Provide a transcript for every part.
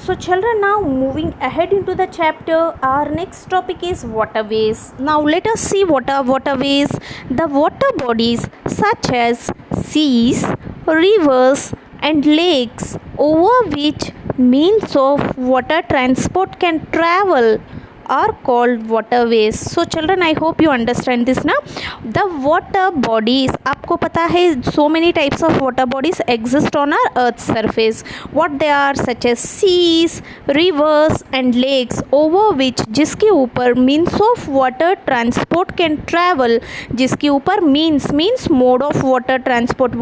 So children, now moving ahead into the chapter, our next topic is waterways. Now let us see what are waterways. The water bodies such as seas, rivers and lakes over which means of water transport can travel are called waterways. So children, I hope you understand this now. The water bodies, आपको पता है so many types of water bodies exist on our earth's surface. What they are, such as seas, rivers and lakes over which, जिसके ऊपर means of water transport can travel, जिसके ऊपर means mode of water transport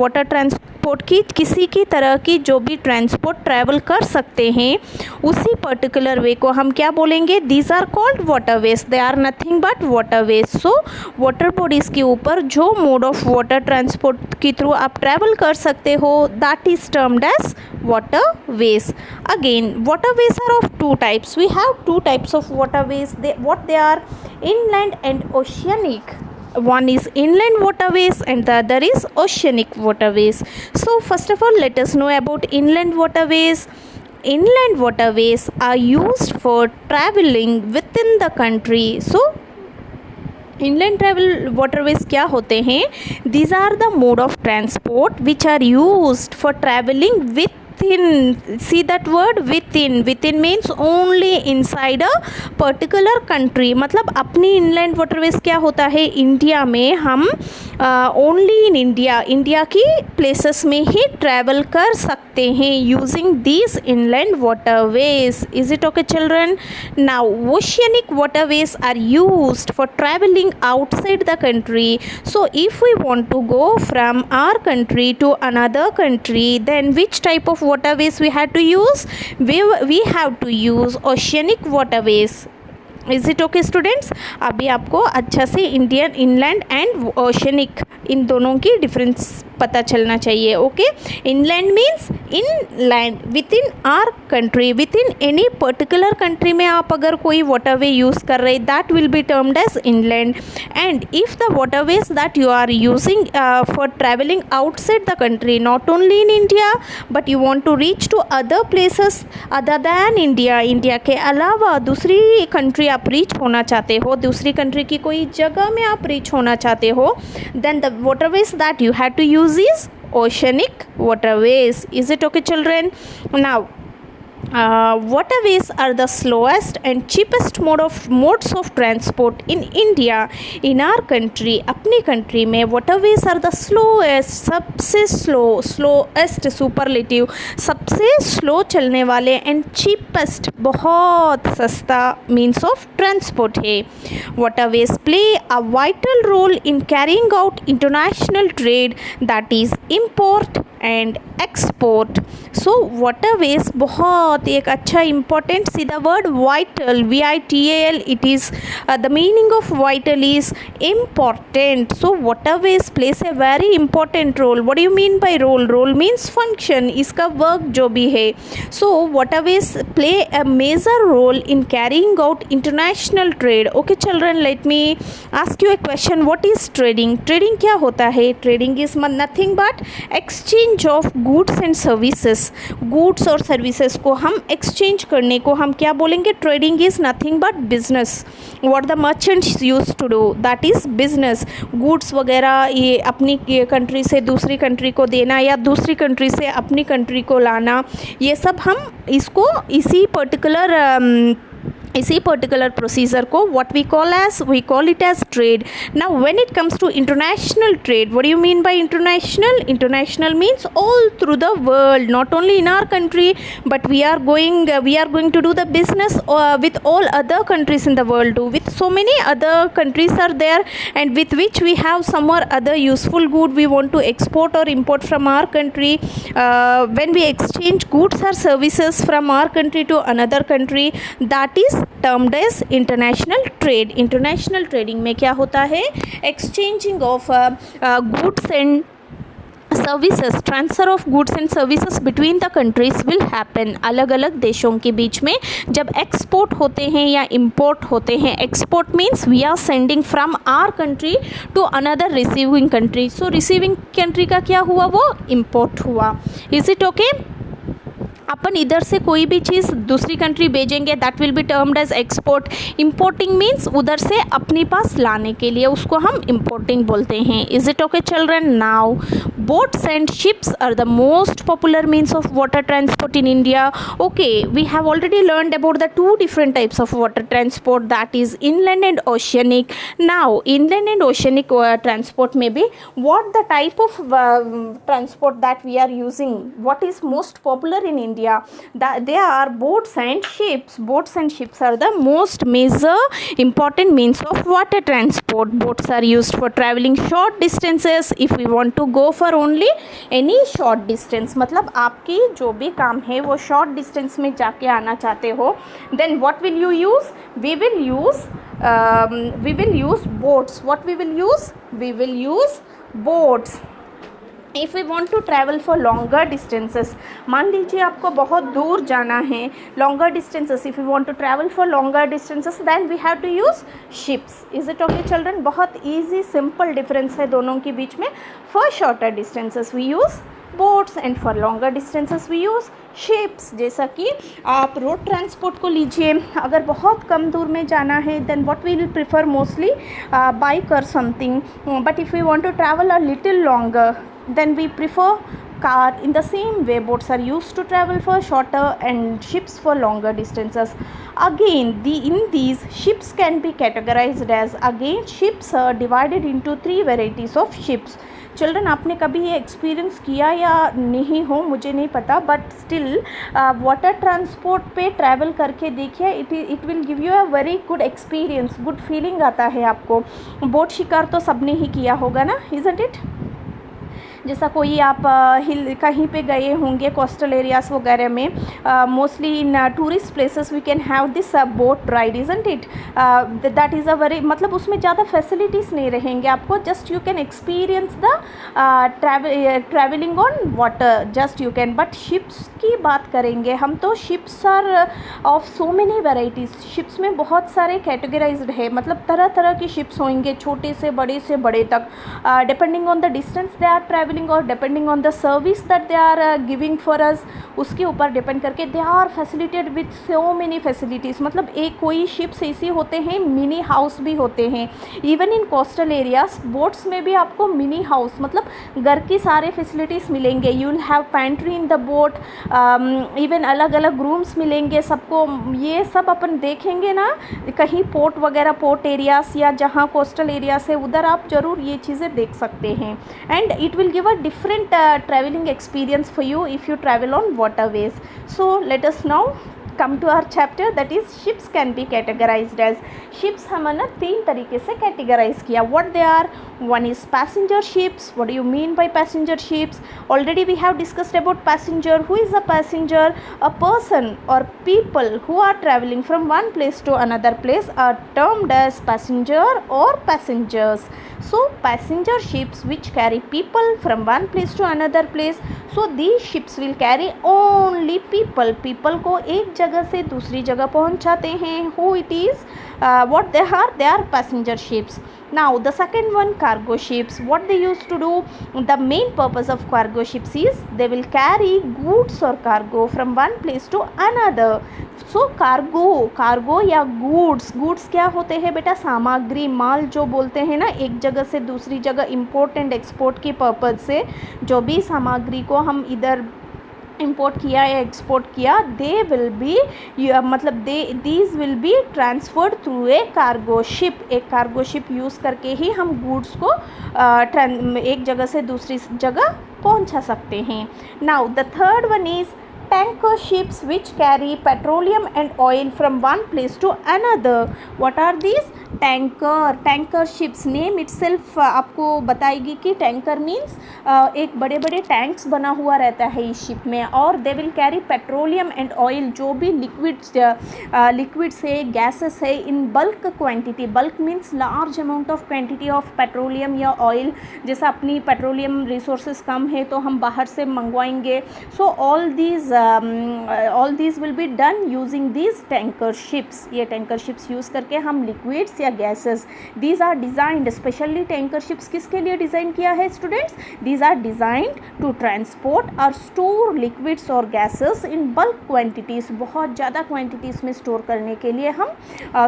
की किसी की तरह की जो भी ट्रांसपोर्ट ट्रैवल कर सकते हैं उसी पर्टिकुलर वे को हम क्या बोलेंगे? These are called waterways. They are nothing but waterways. So water bodies के ऊपर जो मोड ऑफ वाटर ट्रांसपोर्ट के थ्रू आप ट्रैवल कर सकते हो that is termed as waterways. Again, waterways are of two types. We have two types of waterways. They are inland and oceanic. One is inland waterways and the other is oceanic waterways. So first of all, let us know about inland waterways. Inland waterways are used for traveling within the country. So inland travel waterways क्या होते हैं? These are the mode of transport which are used for traveling within. See that word, within means only inside a particular country. मतलब अपनी inland waterways क्या होता है? India में हम only in इंडिया की places में ही travel कर सकते हैं using these inland waterways. Is it okay children? Now oceanic waterways are used for traveling outside the country. So if we want to go from our country to another country, then which type of waterways we had to use? We have to use oceanic waterways. Is it okay students? अभी आपको अच्छा से Indian inland and oceanic इन दोनों की difference पता चलना चाहिए. Okay, inland means in land within our country, within any particular country में आप अगर कोई वाटरवे यूज़ कर रहे that will be termed as inland. And if the waterways that you are using for travelling outside the country, not only in India but you want to reach to other places other than India, India के अलावा दूसरी country आप reach होना चाहते हो, दूसरी country की कोई जगह में आप रीच होना चाहते हो, then the waterways that you had to use is oceanic waterways. Is it okay children? Now waterways are the slowest and cheapest modes of transport in India. In our country, अपनी country में waterways are the slowest, सबसे slowest superlative, सबसे slow चलने वाले and cheapest, बहुत सस्ता means of transport है. Waterways play a vital role in carrying out international trade, that is import and export. So waterways बहुत एक अच्छा important, see the word vital, VITAL, it is the meaning of vital is important. So waterways plays a very important role. What do you mean by role? Role means function, इसका work जो भी है. So waterways play a major role in carrying out international trade. Okay children, let me ask you a question. What is trading? Trading क्या होता है? Trading is nothing but exchange of goods and services. Goods और services को हम exchange करने को हम क्या बोलेंगे? Trading is nothing but business. What the merchants used to do, that is business. Goods वगैरह ये अपनी कंट्री से दूसरी कंट्री को देना या दूसरी कंट्री से अपनी कंट्री को लाना, ये सब हम इसको इसी पर्टिकुलर प्रोसीजर को what we call it as trade. Now when it comes to international trade, what do you mean by international? International means all through the world, not only in our country but we are going to do the business with all other countries in the world too. With so many other countries are there and with which we have some or other useful good we want to export or import from our country. When we exchange goods or services from our country to another country, that is termed as international trade. International trading में क्या होता है? Exchanging of goods and services, transfer of goods and services between the countries will happen. अलग अलग देशों के बीच में जब एक्सपोर्ट होते हैं या इम्पोर्ट होते हैं, export means we are sending from our country to another receiving country. So receiving country का क्या हुआ? वो इम्पोर्ट हुआ. Is it okay? अपन इधर से कोई भी चीज़ दूसरी कंट्री भेजेंगे, that will be termed as export. Importing means उधर से अपने पास लाने के लिए, उसको हम इम्पोर्टिंग बोलते हैं। Is it okay children? Now boats and ships are the most popular means of water transport in India. Okay, we have already learned about the two different types of water transport, that is inland and oceanic. Now inland and oceanic transport may be what the type of transport that we are using, what is most popular in India, that they are boats and ships. Boats and ships are the most major important means of water transport. Boats are used for traveling short distances. If we want to go for only any short distance, मतलब आपकी जो भी काम है वो short distance में जाके आना चाहते हो, then what will you use? We will use boats. What we will use boats. If we want to travel for longer distances, मान लीजिए आपको बहुत दूर जाना है, longer distances, if you want to travel for longer distances then we have to use ships. Is it okay children? बहुत easy simple difference है दोनों के बीच में. For shorter distances we use boats and for longer distances we use ships. जैसा कि आप road transport को लीजिए, अगर बहुत कम दूर में जाना है then what we will prefer mostly bike और something, but if we want to travel a little longer then we prefer car. In the same way boats are used to travel for shorter and ships for longer distances. Again in these ships can be categorized as, again ships are divided into three varieties of ships. Children आपने कभी ये experience किया या नहीं हो मुझे नहीं पता, बट स्टिल वाटर ट्रांसपोर्ट पे ट्रैवल करके देखिए, it will give you a very good experience, good feeling आता है आपको. बोट शिकार तो सबने ही किया होगा ना, इजंट इट? जैसा कोई आप हिल कहीं पे गए होंगे कोस्टल एरियाज़ वगैरह में, mostly in tourist places we can have this boat ride, isn't it? That is a very, मतलब उसमें ज़्यादा फैसिलिटीज़ नहीं रहेंगे आपको, just you can experience the travelling on water, just you can. But ships की बात करेंगे हम तो ships are of so many varieties. Ships में बहुत सारे कैटेगराइज्ड है, मतलब तरह तरह की शिप्स होंगे, छोटे से बड़े तक, depending on the distance they are travelling और depending on the service that they are giving for us, उसके ऊपर डिपेंड करके they are facilitated with so many facilities. मतलब एक कोई शिप्स ऐसे होते हैं, मिनी हाउस भी होते हैं. Even in coastal areas boats में भी आपको मिनी हाउस, मतलब घर की सारे फैसिलिटीज़ मिलेंगे. You will have pantry in the boat, even अलग अलग रूम्स मिलेंगे सबको. ये सब अपन देखेंगे ना कहीं पोर्ट वगैरह, पोर्ट एरियाज या जहाँ कोस्टल एरियाज है उधर आप ज़रूर ये चीज़ें देख सकते हैं. And it will give a different traveling experience for you if you travel on waterways. So let us now come to our chapter, that is ships can be categorized as. ships हमने तीन तरीके से categorize किया. what they are? one is passenger ships. what do you mean by passenger ships? already we have discussed about passenger. who is a passenger? a person or people who are traveling from one place to another place are termed as passenger or passengers. so passenger ships which carry people from one place to another place, so these ships will carry only people को एक जगह से दूसरी जगह पहुंचाते हैं. who it is? what they are passenger ships. now the second one, cargo ships. what they used to do? the main purpose of cargo ships is they will carry goods or cargo from one place to another. so cargo या goods क्या होते हैं बेटा? सामग्री, माल जो बोलते हैं ना, एक जगह से दूसरी जगह इम्पोर्ट एंड एक्सपोर्ट की पर्पज़ से जो भी सामग्री को हम इधर इंपोर्ट किया या एक्सपोर्ट किया, दे विल बी मतलब these will be transferred through a cargo ship. एक कार्गो शिप यूज़ करके ही हम गुड्स को एक जगह से दूसरी जगह पहुंचा सकते हैं. Now the third one is tanker ships which carry petroleum and oil from one place to another. what are these? Tanker ships. Name itself आपको बताएगी कि टैंकर मीन्स एक बड़े बड़े टैंक्स बना हुआ रहता है इस शिप में, और they will carry petroleum and oil, जो भी लिक्विड्स है, गैसेस है, in bulk quantity. Bulk means large amount of quantity of petroleum या ऑयल. जैसा अपनी पेट्रोलियम रिसोर्सेज कम है तो हम बाहर से मंगवाएंगे. So all these all these will be done using these tanker ships. ये टैंकर शिप्स यूज़ करके हम लिक्विड्स या gases, these are designed, specially tanker ships किसके लिए डिज़ाइन किया है students? These are designed to transport और स्टोर लिक्विड्स और गैसेस इन बल्क क्वान्टिटीज़. बहुत ज़्यादा क्वान्टिटीज़ में स्टोर करने के लिए हम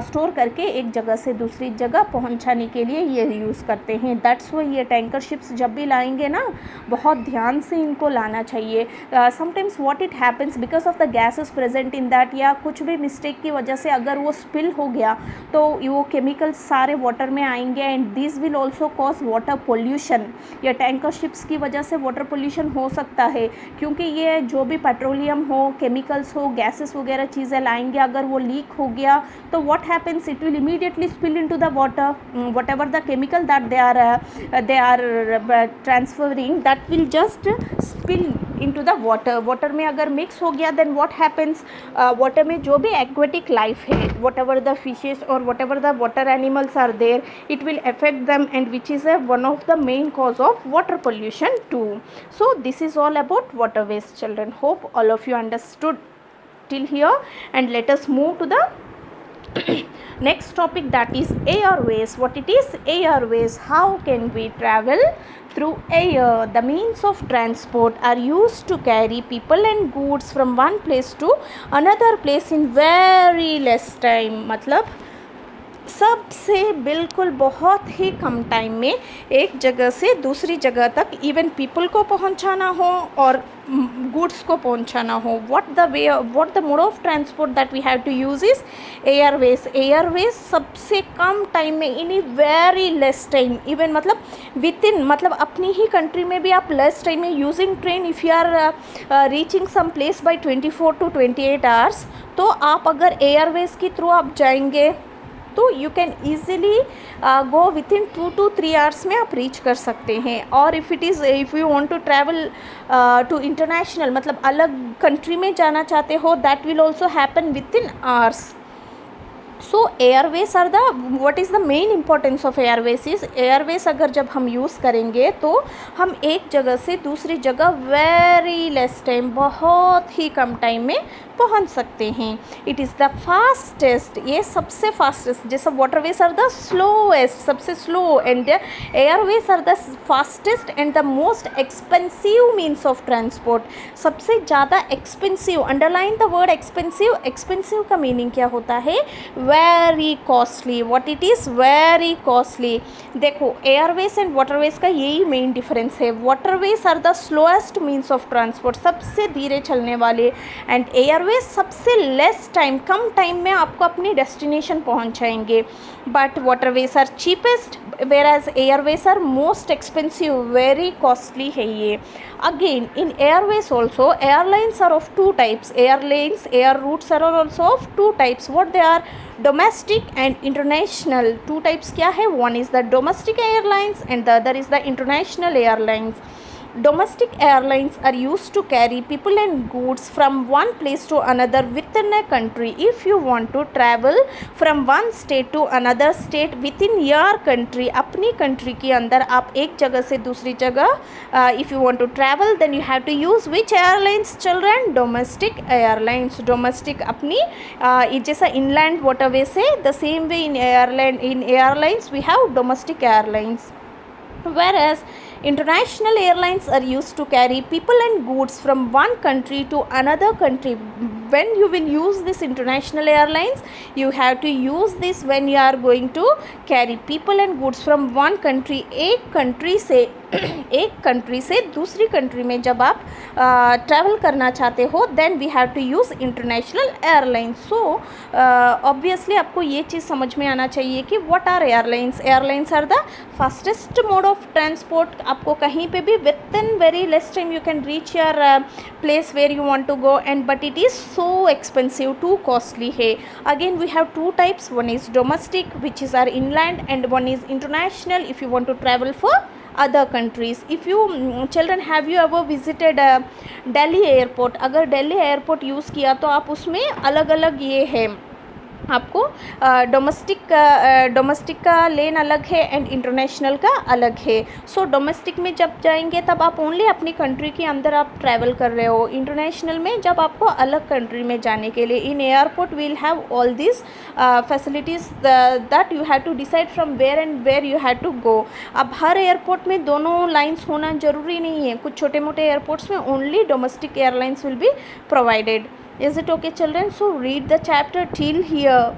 स्टोर करके एक जगह से दूसरी जगह पहुंचाने के लिए ये यूज़ करते हैं. दैट्स वाई ये टैंकर शिप्स जब भी लाएंगे ना, बहुत ध्यान से इनको लाना चाहिए. Sometimes what it happens because of the gases present in that, या कुछ भी मिस्टेक की वजह से अगर वो स्पिल हो गया तो वो केमिकल्स सारे वाटर में आएंगे and this will also cause water pollution. या टैंकर शिप्स की वजह से वाटर पोल्यूशन हो सकता है, क्योंकि ये जो भी पेट्रोलियम हो, केमिकल्स हो, गैसेस वगैरह चीज़ें लाएंगे, अगर वो लीक हो गया तो what happens, it will immediately spill into the water. What ever the chemical that they are transferring, that will just spill into the water. Water में अगर मिक्स हो गया then what happens, वाटर में जो भी aquatic life है, whatever the fishes or whatever the water animals are there, it will affect them, and which is one of the main cause of water pollution too. So this is all about water waste, children. Hope all of you understood till here, and let us move to the next topic, that is airways. What it is? Airways. How can we travel through air? The means of transport are used to carry people and goods from one place to another place in very less time. मतलब सबसे बिल्कुल बहुत ही कम time में एक जगह से दूसरी जगह तक इवन पीपल को पहुंचाना हो और गुड्स को पहुंचाना हो. What the mode of transport that we have to use is airways. Airways सबसे कम टाइम में, in very less time, even मतलब विद इन, मतलब अपनी ही कंट्री में भी आप लेस टाइम में using train, if you are reaching some place by 24 to 28 hours, तो आप अगर एयरवेज के थ्रू आप जाएंगे तो you can easily go within 2 to 3 hours में आप रीच कर सकते हैं. और if you want to travel to international, मतलब अलग कंट्री में जाना चाहते हो, that will also happen within hours. So airways are the, what is the main importance of airways is, airways अगर जब हम यूज़ करेंगे तो हम एक जगह से दूसरी जगह वेरी लेस टाइम, बहुत ही कम टाइम में पहुंच सकते हैं. इट इज़ द फास्टेस्ट, ये सबसे फास्टेस्ट, जैसे वाटरवेज आर द स्लोएस्ट, सबसे slow, and airways are the fastest and the most expensive means of transport. सबसे ज़्यादा expensive, underline the word expensive. Expensive का मीनिंग क्या होता है? Very costly. What it is? Very costly. देखो airways and waterways का यही मेन डिफरेंस है. Waterways are the slowest means of transport, सबसे धीरे चलने वाले, एंड एयरवेज सबसे लेस टाइम, कम टाइम में आपको अपनी डेस्टिनेशन पहुंचाएंगे. But waterways are cheapest, whereas airways are most expensive, very costly है ये. Again in airways also, airlines are of two types. Airlines, air routes are also of two types. What they are? Domestic and international. Two types क्या है? One is the domestic airlines and the other is the international airlines. Domestic airlines are used to carry people and goods from one place to another within a country. If you want to travel from one state to another state within your country, अपनी country के अंदर आप एक जगह से दूसरी जगह, if you want to travel then you have to use which airlines, children? Domestic airlines. Domestic अपनी जैसा inland waterways है, the same way in airlines we have domestic airlines. Whereas international airlines are used to carry people and goods from one country to another country. When you will use this international airlines, you have to use this when you are going to carry people and goods from one country. एक country से दूसरी country में जब आप travel करना चाहते हो, then we have to use international airlines. So obviously आपको ये चीज़ समझ में आना चाहिए कि what are airlines. Airlines are the fastest mode of transport. आपको कहीं पे भी within very less time you can reach your place where you want to go, and but it is so expensive, too costly है. Again we have two types. One is domestic which is are inland, and one is international if you want to travel for other countries. If you children, have you ever visited Delhi airport? अगर Delhi airport use किया तो आप उसमें अलग अलग ये है आपको डोमेस्टिक का लेन अलग है एंड इंटरनेशनल का अलग है। सो डोमेस्टिक में जब जाएंगे तब आप ओनली अपनी कंट्री के अंदर आप ट्रैवल कर रहे हो। इंटरनेशनल में जब आपको अलग कंट्री में जाने के लिए, in airport will have all this facilities that you have to decide from where and where you have to go. अब हर एयरपोर्ट में दोनों लाइन्स होना ज़रूरी नहीं है, कुछ छोटे मोटे एयरपोर्ट्स में only domestic airlines will be provided. Is it okay, children? So read the chapter till here.